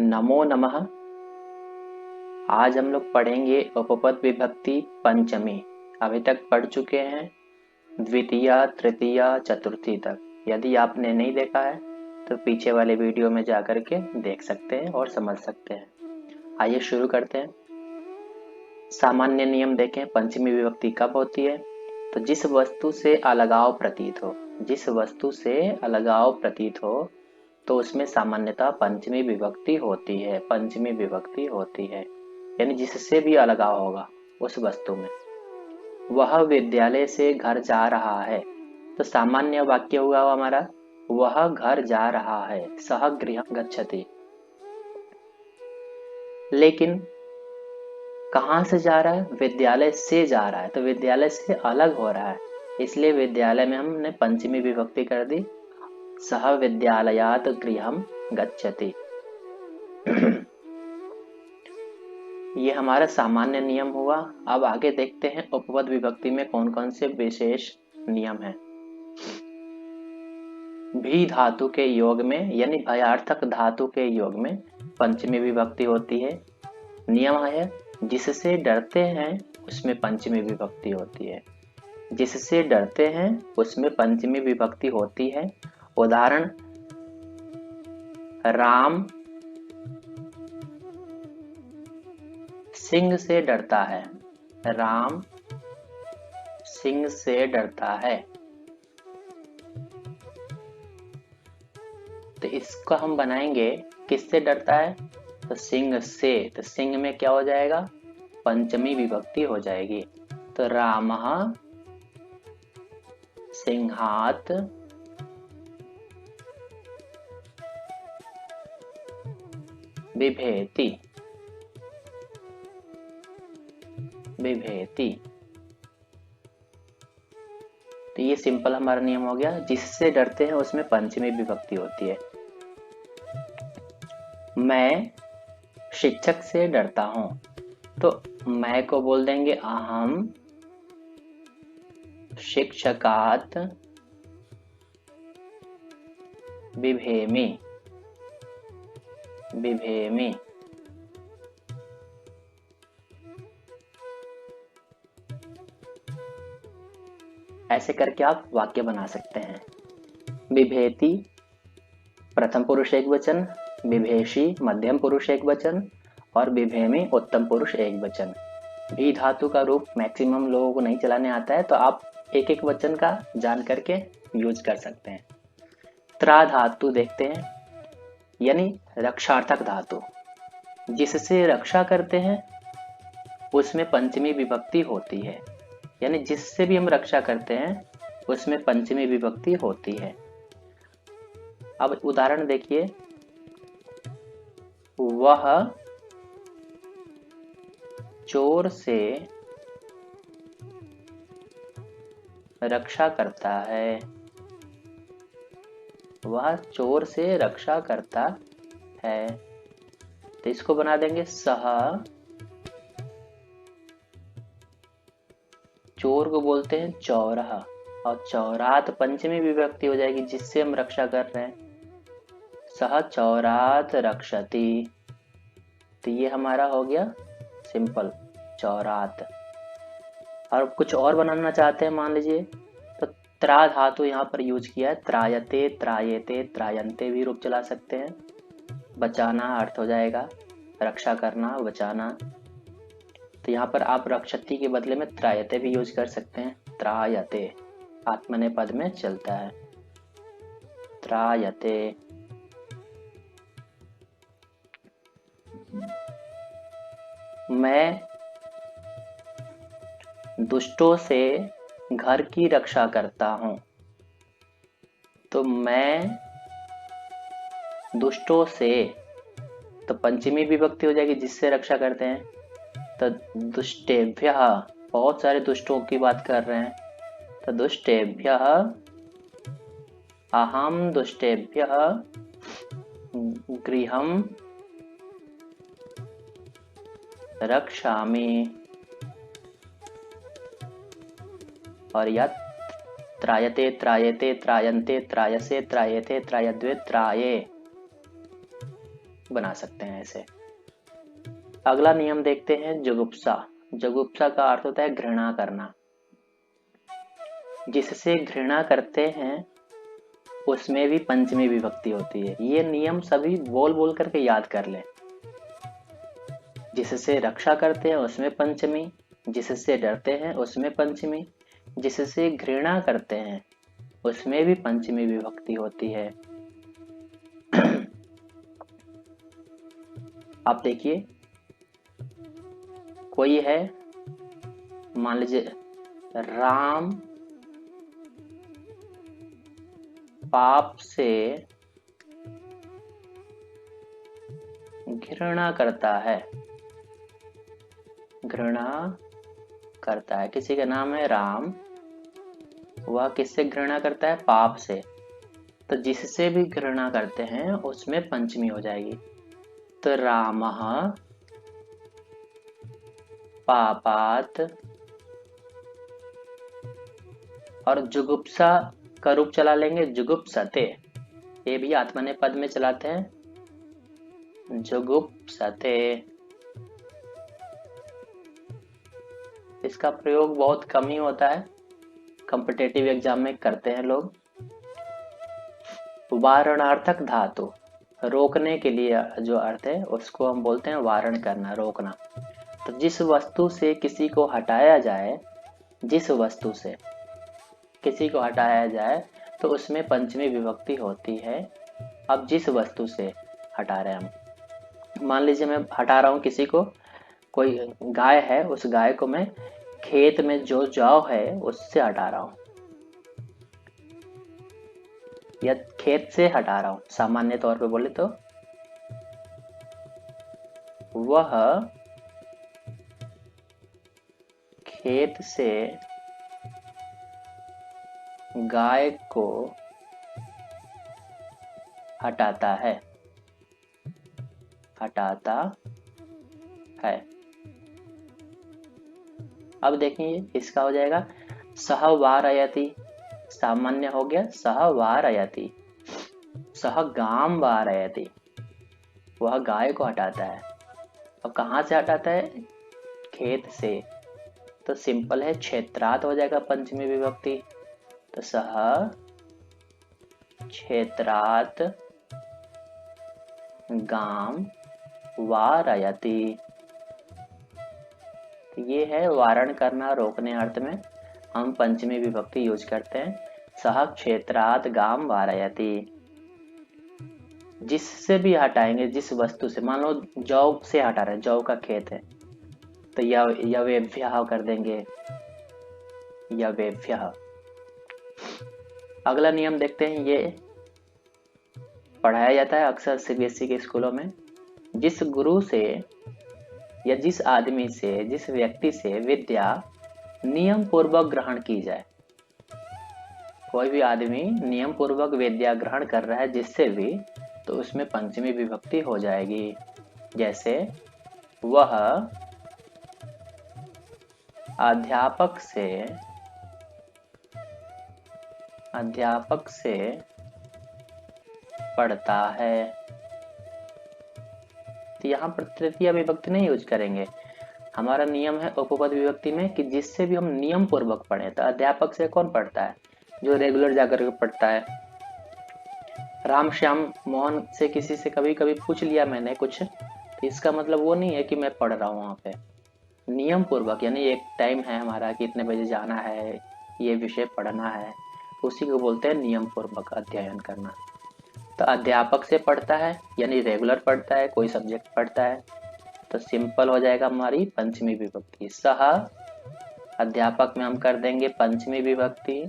नमो नमः। आज हम लोग पढ़ेंगे उपपद विभक्ति पंचमी। अभी तक पढ़ चुके हैं द्वितीया, तृतीया, चतुर्थी तक। यदि आपने नहीं देखा है तो पीछे वाले वीडियो में जाकर के देख सकते हैं और समझ सकते हैं। आइए शुरू करते हैं। सामान्य नियम देखें, पंचमी विभक्ति कब होती है? तो जिस वस्तु से अलगाव प्रतीत हो, जिस वस्तु से अलगाव प्रतीत हो तो उसमें सामान्यतः पंचमी विभक्ति होती है। पंचमी विभक्ति होती है यानी जिससे भी अलगाव होगा उस वस्तु में। वह विद्यालय से घर जा रहा है, तो सामान्य वाक्य हुआ हमारा वह घर जा रहा है, सह गृहं गच्छति। लेकिन कहाँ से जा रहा है? विद्यालय से जा रहा है, तो विद्यालय से अलग हो रहा है, इसलिए विद्यालय में हमने पंचमी विभक्ति कर दी, सह विद्यालयात् गृहं गच्छति। ये हमारा सामान्य नियम हुआ। अब आगे देखते हैं उपपद विभक्ति में कौन कौन से विशेष नियम हैं। भी धातु के योग में यानी भयार्थक धातु के योग में पंचमी विभक्ति होती है। नियम है जिससे डरते हैं उसमें पंचमी विभक्ति होती है। जिससे डरते हैं उसमें पंचमी विभक्ति होती है। उदाहरण, राम सिंह से डरता है। राम सिंह से डरता है, तो इसको हम बनाएंगे किससे डरता है? तो सिंह से। तो सिंह में क्या हो जाएगा? पंचमी विभक्ति हो जाएगी। तो रामः सिंहात् बिभेति। बिभेति, तो ये सिंपल हमारा नियम हो गया। जिससे डरते हैं उसमें पंचमी विभक्ति होती है। मैं शिक्षक से डरता हूं, तो मैं को बोल देंगे अहम शिक्षकात् बिभेमि। बिभेमि, ऐसे करके आप वाक्य बना सकते हैं। बिभेति प्रथम पुरुष एक वचन, बिभेषि मध्यम पुरुष एक वचन और बिभेमि उत्तम पुरुष एक वचन। भी धातु का रूप मैक्सिमम लोगों को नहीं चलाने आता है, तो आप एक एक वचन का जान करके यूज कर सकते हैं। त्रा धातु देखते हैं यानी रक्षार्थक धातु। जिससे रक्षा करते हैं उसमें पंचमी विभक्ति होती है, यानी जिससे भी हम रक्षा करते हैं उसमें पंचमी विभक्ति होती है। अब उदाहरण देखिए, वह चोर से रक्षा करता है। वह चोर से रक्षा करता है, तो इसको बना देंगे सह। चोर को बोलते हैं चौरह, और चौरात पंचमी विभक्ति हो जाएगी जिससे हम रक्षा कर रहे हैं। सह चौरात रक्षति, तो ये हमारा हो गया सिंपल चौरात। और कुछ और बनाना चाहते हैं, मान लीजिए, तो त्रा धातु यहाँ पर यूज किया है। त्रायते, त्रायते, त्रायन्ते भी रूप चला सकते हैं। बचाना अर्थ हो जाएगा रक्षा करना, बचाना। तो यहाँ पर आप रक्षति के बदले में त्रायते भी यूज कर सकते हैं। त्रायते आत्मनेपद में चलता है। त्रायते। मैं दुष्टों से घर की रक्षा करता हूं, तो मैं दुष्टों से, तो पंचमी विभक्ति हो जाएगी जिससे रक्षा करते हैं। तो दुष्टेभ्यः, बहुत सारे दुष्टों की बात कर रहे हैं, तो दुष्टेभ्यः अहम दुष्टेभ्यः गृहं रक्षामि। और या त्रायते, त्रायते, त्रायन्ते, त्रायसे, त्रायते, त्रायद्वे, त्राये। बना सकते हैं ऐसे। अगला नियम देखते हैं जुगुप्सा। जुगुप्सा का अर्थ होता है घृणा करना। जिससे घृणा करते हैं उसमें भी पंचमी विभक्ति होती है। ये नियम सभी बोल बोल करके याद कर लें। जिससे रक्षा करते हैं उसमें पंचमी, जिससे डरते हैं उसमें पंचमी, जिससे घृणा करते हैं उसमें भी पंचमी विभक्ति होती है। आप देखिए, कोई है, मान लीजिए राम पाप से घृणा करता है। घृणा करता है, किसी का नाम है राम, वह किससे घृणा करता है? पाप से। तो जिससे भी घृणा करते हैं उसमें पंचमी हो जाएगी। तो रामः पापात, और जुगुप्सा का रूप चला लेंगे जुगुप्सते। ये भी आत्मनेपद में चलाते हैं, जुगुप्सते। इसका प्रयोग बहुत कम ही होता है, कॉम्पिटिटिव एग्जाम में करते हैं लोग। वारणार्थक धातु, रोकने के लिए जो अर्थ है उसको हम बोलते हैं वारण करना, रोकना। तो जिस वस्तु से किसी को हटाया जाए, जिस वस्तु से किसी को हटाया जाए तो उसमें पंचमी विभक्ति होती है। अब जिस वस्तु से हटा रहे हैं हम, मान लीजिए मैं हटा रहा हूँ किसी को, कोई गाय है, उस गाय को मैं खेत में जो जौ है उससे हटा रहा हूँ, या खेत से हटा रहा हूँ सामान्य तौर पे बोले तो। वह खेत से गाय को हटाता है, हटाता है। अब देखिए इसका हो जाएगा सह वारयति, सामान्य हो गया सह वारयति। सह गाम वारयति, वह गाय को हटाता है। अब कहाँ से हटाता है? खेत से। तो सिंपल है, क्षेत्रात हो जाएगा पंचमी विभक्ति। तो सह क्षेत्रात गाम वारयति। ये है वारण करना, रोकने अर्थ में हम पंचमी विभक्ति यूज करते हैं। सह क्षेत्रात गाम वारयति। जिससे भी हटाएंगे, जिस वस्तु से, मान लो जौ से हटा रहे हैं, जौ का खेत है, तो यवेभ्यः कर देंगे, यवेभ्यः। अगला नियम देखते हैं, ये पढ़ाया जाता है अक्सर सीबीएसई के स्कूलों में। जिस गुरु से या जिस आदमी से, जिस व्यक्ति से विद्या नियम पूर्वक ग्रहण की जाए, कोई भी आदमी नियम पूर्वक विद्या ग्रहण कर रहा है जिससे भी, तो उसमें पंचमी विभक्ति हो जाएगी। जैसे वह अध्यापक से पढ़ता है। तो यहाँ पर तृतीय विभक्ति नहीं यूज करेंगे। हमारा नियम है उपपद विभक्ति में कि जिससे भी हम नियम पूर्वक पढ़े। तो अध्यापक से कौन पढ़ता है? जो रेगुलर जाकर के पढ़ता है। राम श्याम मोहन से किसी से कभी कभी पूछ लिया मैंने कुछ, तो इसका मतलब वो नहीं है कि मैं पढ़ रहा हूँ वहाँ पे। नियम पूर्वक, यानी एक टाइम है हमारा कि इतने बजे जाना है, ये विषय पढ़ना है, उसी को बोलते हैं नियम पूर्वक अध्ययन करना। तो अध्यापक से पढ़ता है यानी रेगुलर पढ़ता है, कोई सब्जेक्ट पढ़ता है। तो सिंपल हो जाएगा हमारी पंचमी विभक्ति। सह अध्यापक में हम कर देंगे पंचमी विभक्ति।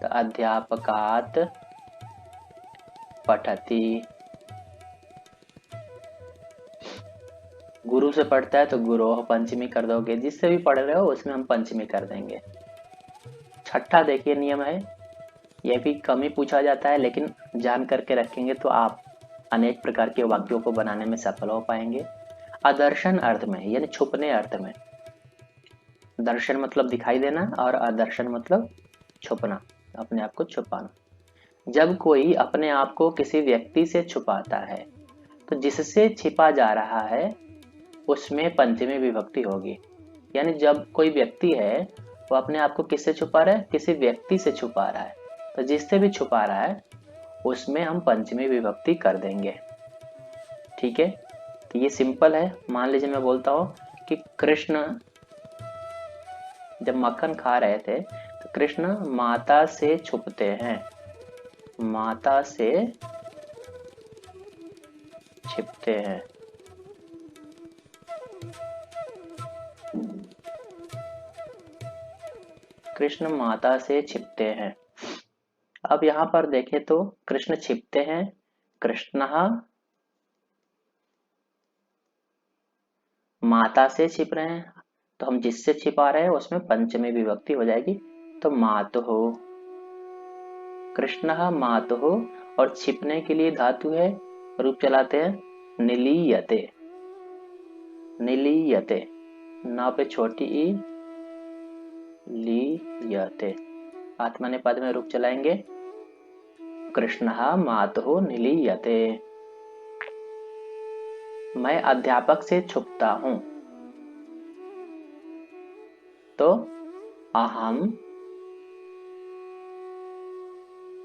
तो अध्यापकात पठति। गुरु से पढ़ता है तो गुरोह पंचमी कर दोगे, जिससे भी पढ़ रहे हो उसमें हम पंचमी कर देंगे। छठा देखिए नियम है, यह भी कम ही पूछा जाता है, लेकिन जान करके रखेंगे तो आप अनेक प्रकार के वाक्यों को बनाने में सफल हो पाएंगे। अदर्शन अर्थ में, यानी छुपने अर्थ में। दर्शन मतलब दिखाई देना और अदर्शन मतलब छुपना, अपने आप को छुपाना। जब कोई अपने आप को किसी व्यक्ति से छुपाता है तो जिससे छिपा जा रहा है उसमें पंचमी विभक्ति होगी। यानी जब कोई व्यक्ति है वो अपने आप को किससे छुपा रहा है, किसी व्यक्ति से छुपा रहा है, तो जिससे भी छुपा रहा है उसमें हम पंचमी विभक्ति कर देंगे। ठीक है, तो ये सिंपल है। मान लीजिए मैं बोलता हूँ कि कृष्ण जब मक्खन खा रहे थे तो कृष्ण माता से छुपते हैं, माता से छिपते हैं। कृष्ण माता से छिपते हैं। अब यहाँ पर देखें तो कृष्ण छिपते हैं, कृष्णः माता से छिप रहे हैं, तो हम जिससे छिपा रहे हैं उसमें पंचमी विभक्ति हो जाएगी, तो मातुः। कृष्णः मातुः, और छिपने के लिए धातु है, रूप चलाते हैं निलीयते, निलीयते, ना पे छोटी ई, लीयते, आत्मने पद में रूप चलाएंगे कृष्णः मातुः निलीयते। मैं अध्यापक से छुपता हूं, तो अहम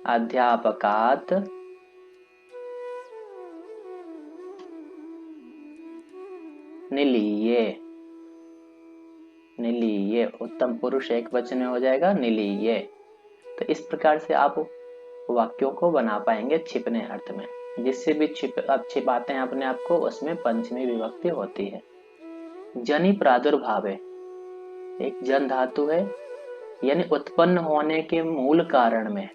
अध्यापकात् निलीये, निलीये उत्तम पुरुष एक वचन में हो जाएगा निलीये। तो इस प्रकार से आप वाक्यों को बना पाएंगे छिपने अर्थ में। जिससे भी आप छिपाते हैं अपने आप को उसमें पंचमी विभक्ति होती है। जनि प्रादुर्भाव है, एक जन धातु है, यानी उत्पन्न होने के मूल कारण में,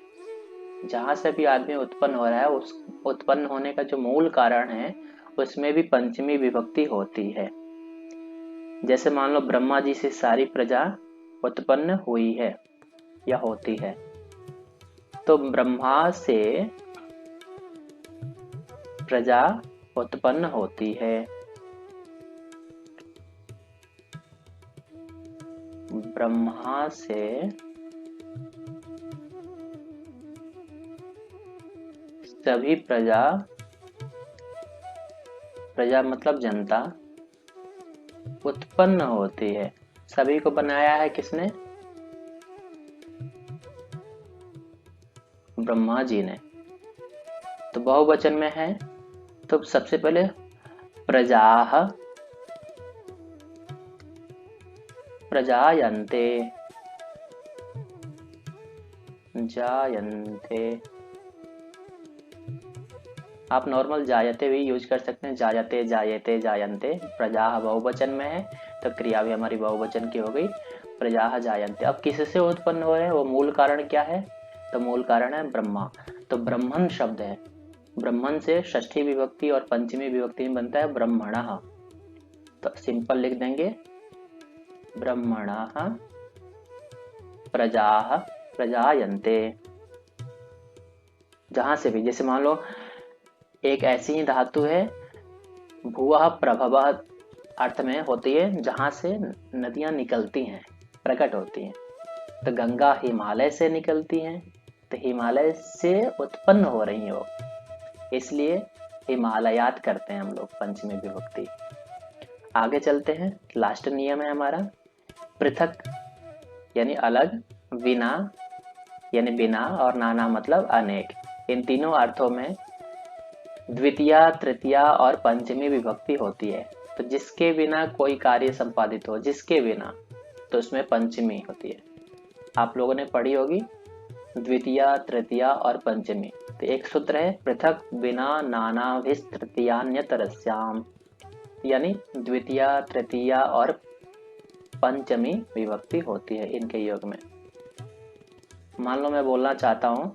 जहां से भी आदमी उत्पन्न हो रहा है उस उत्पन्न होने का जो मूल कारण है उसमें भी पंचमी विभक्ति होती है। जैसे मान लो ब्रह्मा जी से सारी प्रजा उत्पन्न हुई है या होती है, तो ब्रह्मा से प्रजा उत्पन्न होती है। ब्रह्मा से सभी प्रजा, प्रजा मतलब जनता, उत्पन्न होती है। सभी को बनाया है किसने? ब्रह्मा जी ने। तो बहुवचन में है, तो सबसे पहले प्रजाः प्रजायन्ते, जायन्ते, आप नॉर्मल जायते भी यूज कर सकते हैं, जायते, जायते, जायन्ते। प्रजाः बहुवचन में है तो क्रिया भी हमारी बहुवचन की हो गई, प्रजाः जायन्ते। अब किससे उत्पन्न हो रहे हैं, वो मूल कारण क्या है? तो मूल कारण है ब्रह्मा। तो ब्रह्मन शब्द है, ब्रह्मन से षष्ठी विभक्ति और पंचमी विभक्ति में बनता है ब्रह्मणः। तो सिंपल लिख देंगे ब्रह्मणः प्रजाः प्रजायन्ते। जहां से भी, जैसे मान लो एक ऐसी ही धातु है भुवः प्रभवः अर्थ में होती है, जहां से नदियां निकलती हैं, प्रकट होती हैं। तो गंगा हिमालय से निकलती हैं, तो हिमालय से उत्पन्न हो रही है वो, इसलिए हिमालयात करते हैं हम लोग पंचमी विभक्ति। आगे चलते हैं, लास्ट नियम है हमारा पृथक यानी अलग, विना यानी बिना, और नाना मतलब अनेक। इन तीनों अर्थों में द्वितीया, तृतीया और पंचमी विभक्ति होती है। तो जिसके बिना कोई कार्य संपादित हो, जिसके बिना, तो उसमें पंचमी होती है। आप लोगों ने पढ़ी होगी द्वितीया, तृतीया और पंचमी। तो एक सूत्र है पृथक बिना नानाभिस्तृतीयान्यतरस्याम, यानी द्वितीया, तृतीया और पंचमी विभक्ति होती है इनके योग में। मान लो मैं बोलना चाहता हूं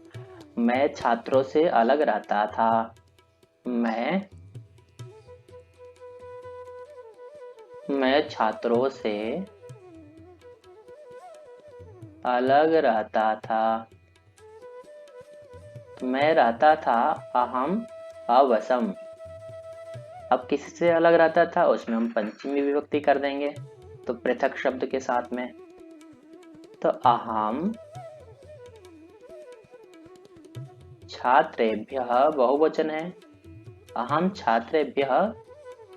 मैं छात्रों से अलग रहता था, मैं छात्रों से अलग रहता था। मैं रहता था अहम अवसम। अब किससे अलग रहता था, उसमें हम पंचमी विभक्ति कर देंगे, तो पृथक शब्द के साथ में। तो अहम छात्रेभ्यः बहुवचन है, अहम छात्रेभ्यः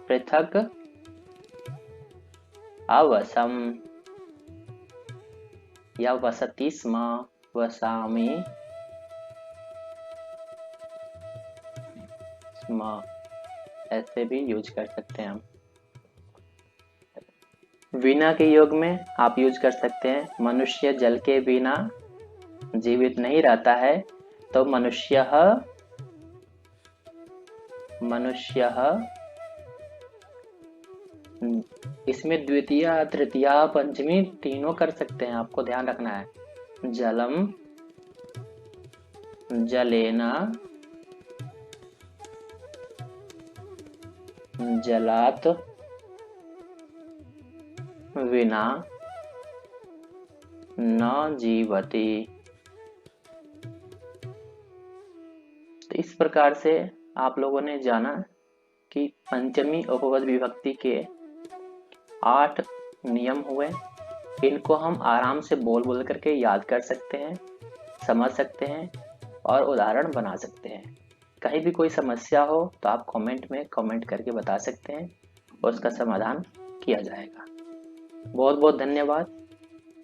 पृथक अवसम या वसति स्म, वसामि स्म, ऐसे भी यूज कर सकते हैं हम। बिना के योग में आप यूज कर सकते हैं मनुष्य जल के बिना जीवित नहीं रहता है, तो मनुष्यः, इसमें द्वितीया तृतीया पंचमी तीनों कर सकते हैं, आपको ध्यान रखना है। जलम, जलेना, जलात, विना न जीवति। तो इस प्रकार से आप लोगों ने जाना कि पंचमी उपपद विभक्ति के 8 नियम हुए। इनको हम आराम से बोल बोल करके याद कर सकते हैं, समझ सकते हैं और उदाहरण बना सकते हैं। कहीं भी कोई समस्या हो तो आप कमेंट में कमेंट करके बता सकते हैं और उसका समाधान किया जाएगा। बहुत बहुत धन्यवाद।